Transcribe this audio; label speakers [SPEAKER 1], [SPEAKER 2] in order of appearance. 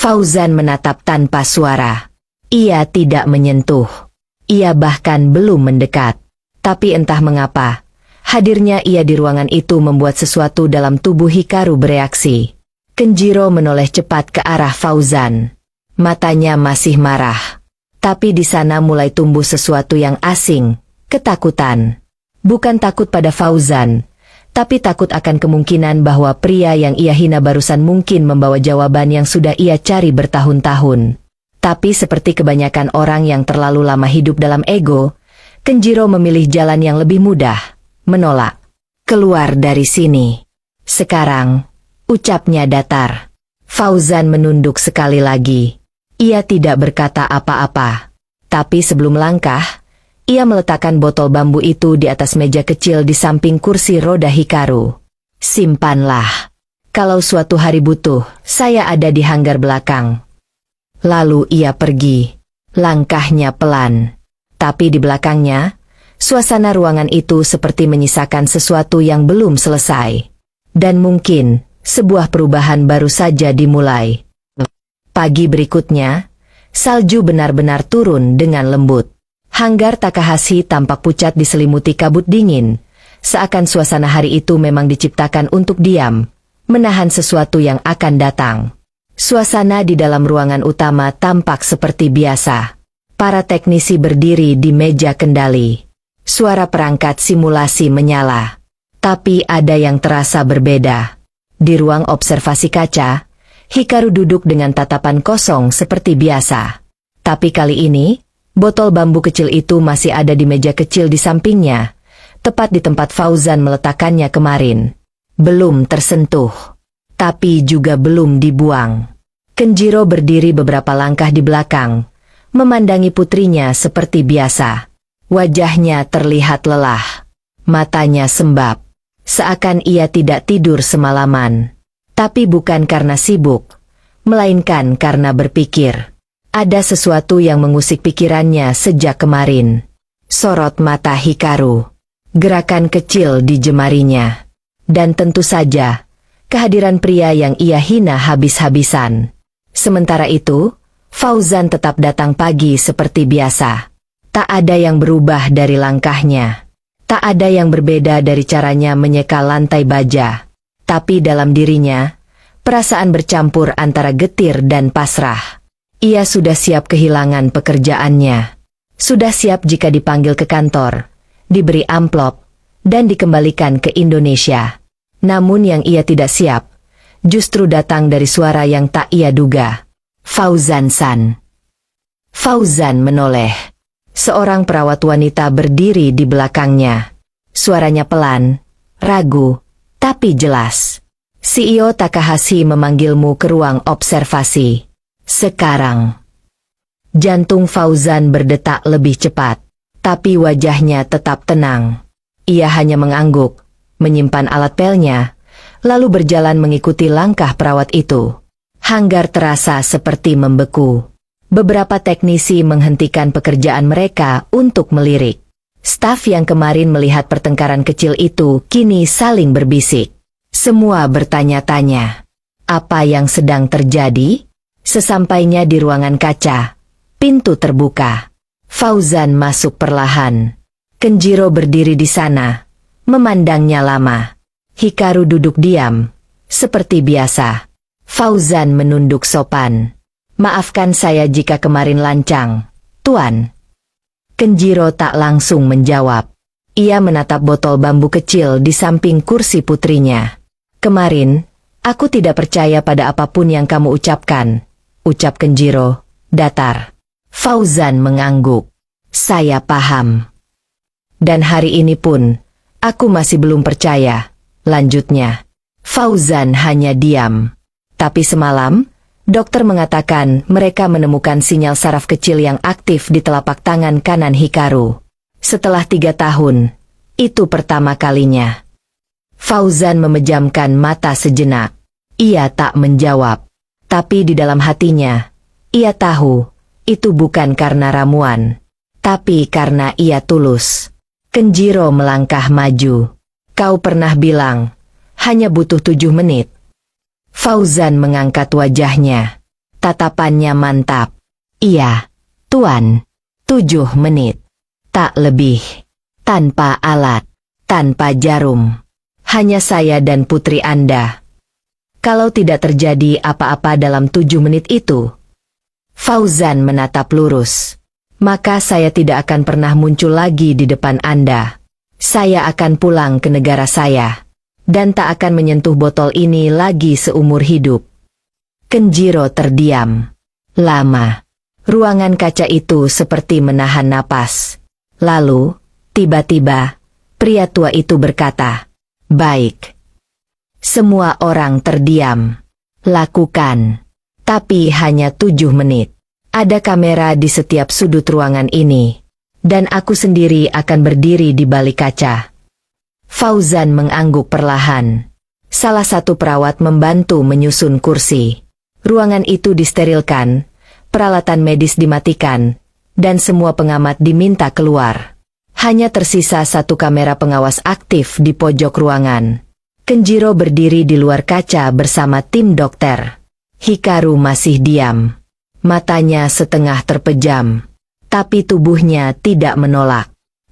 [SPEAKER 1] Fauzan menatap tanpa suara. Ia tidak menyentuh. Ia bahkan belum mendekat. Tapi entah mengapa, hadirnya ia di ruangan itu membuat sesuatu dalam tubuh Hikaru bereaksi. Kenjiro menoleh cepat ke arah Fauzan. Matanya masih marah. Tapi di sana mulai tumbuh sesuatu yang asing, ketakutan. Bukan takut pada Fauzan, tapi takut akan kemungkinan bahwa pria yang ia hina barusan mungkin membawa jawaban yang sudah ia cari bertahun-tahun. Tapi seperti kebanyakan orang yang terlalu lama hidup dalam ego, Kenjiro memilih jalan yang lebih mudah, menolak. Keluar dari sini. Sekarang, ucapnya datar. Fauzan menunduk sekali lagi. Ia tidak berkata apa-apa. Tapi sebelum melangkah, ia meletakkan botol bambu itu di atas meja kecil di samping kursi roda Hikaru. Simpanlah. Kalau suatu hari butuh, saya ada di hanggar belakang. Lalu ia pergi. Langkahnya pelan. Tapi di belakangnya, suasana ruangan itu seperti menyisakan sesuatu yang belum selesai. Dan mungkin, sebuah perubahan baru saja dimulai. Pagi berikutnya, salju benar-benar turun dengan lembut. Hanggar Takahashi tampak pucat diselimuti kabut dingin, seakan suasana hari itu memang diciptakan untuk diam, menahan sesuatu yang akan datang. Suasana di dalam ruangan utama tampak seperti biasa. Para teknisi berdiri di meja kendali. Suara perangkat simulasi menyala. Tapi ada yang terasa berbeda. Di ruang observasi kaca, Hikaru duduk dengan tatapan kosong seperti biasa. Tapi kali ini, botol bambu kecil itu masih ada di meja kecil di sampingnya, tepat di tempat Fauzan meletakkannya kemarin. Belum tersentuh. Tapi juga belum dibuang. Kenjiro berdiri beberapa langkah di belakang, memandangi putrinya seperti biasa. Wajahnya terlihat lelah. Matanya sembab. Seakan ia tidak tidur semalaman. Tapi bukan karena sibuk, melainkan karena berpikir. Ada sesuatu yang mengusik pikirannya sejak kemarin. Sorot mata Hikaru. Gerakan kecil di jemarinya. Dan tentu saja, kehadiran pria yang ia hina habis-habisan. Sementara itu, Fauzan tetap datang pagi seperti biasa. Tak ada yang berubah dari langkahnya. Tak ada yang berbeda dari caranya menyeka lantai baja. Tapi dalam dirinya, perasaan bercampur antara getir dan pasrah. Ia sudah siap kehilangan pekerjaannya. Sudah siap jika dipanggil ke kantor, diberi amplop, dan dikembalikan ke Indonesia. Namun yang ia tidak siap, justru datang dari suara yang tak ia duga. Fauzan-san. Fauzan menoleh. Seorang perawat wanita berdiri di belakangnya. Suaranya pelan, ragu, tapi jelas. CEO Takahashi memanggilmu ke ruang observasi. Sekarang. Jantung Fauzan berdetak lebih cepat, tapi wajahnya tetap tenang. Ia hanya mengangguk, menyimpan alat pelnya, lalu berjalan mengikuti langkah perawat itu. Hanggar terasa seperti membeku. Beberapa teknisi menghentikan pekerjaan mereka untuk melirik. Staf yang kemarin melihat pertengkaran kecil itu kini saling berbisik. Semua bertanya-tanya. Apa yang sedang terjadi? Sesampainya di ruangan kaca, pintu terbuka. Fauzan masuk perlahan. Kenjiro berdiri di sana, memandangnya lama. Hikaru duduk diam, seperti biasa. Fauzan menunduk sopan. Maafkan saya jika kemarin lancang, Tuan. Kenjiro tak langsung menjawab. Ia menatap botol bambu kecil di samping kursi putrinya. Kemarin, aku tidak percaya pada apapun yang kamu ucapkan, ucap Kenjiro, datar. Fauzan mengangguk. Saya paham. Dan hari ini pun, aku masih belum percaya, lanjutnya. Fauzan hanya diam. Tapi semalam, dokter mengatakan mereka menemukan sinyal saraf kecil yang aktif di telapak tangan kanan Hikaru. Setelah 3 tahun, itu pertama kalinya. Fauzan memejamkan mata sejenak. Ia tak menjawab. Tapi di dalam hatinya, ia tahu, itu bukan karena ramuan. Tapi karena ia tulus. Kenjiro melangkah maju. Kau pernah bilang, hanya butuh 7 menit. Fauzan mengangkat wajahnya. Tatapannya mantap. Iya, Tuan. 7 menit. Tak lebih. Tanpa alat. Tanpa jarum. Hanya saya dan putri Anda. Kalau tidak terjadi apa-apa dalam 7 menit itu, Fauzan menatap lurus, maka saya tidak akan pernah muncul lagi di depan Anda. Saya akan pulang ke negara saya, dan tak akan menyentuh botol ini lagi seumur hidup. Kenjiro terdiam. Lama. Ruangan kaca itu seperti menahan napas. Lalu, tiba-tiba, pria tua itu berkata, "Baik." Semua orang terdiam. Lakukan. Tapi hanya 7 menit. Ada kamera di setiap sudut ruangan ini. Dan aku sendiri akan berdiri di balik kaca. Fauzan mengangguk perlahan. Salah satu perawat membantu menyusun kursi. Ruangan itu disterilkan, peralatan medis dimatikan, dan semua pengamat diminta keluar. Hanya tersisa satu kamera pengawas aktif di pojok ruangan. Kenjiro berdiri di luar kaca bersama tim dokter. Hikaru masih diam. Matanya setengah terpejam. Tapi tubuhnya tidak menolak.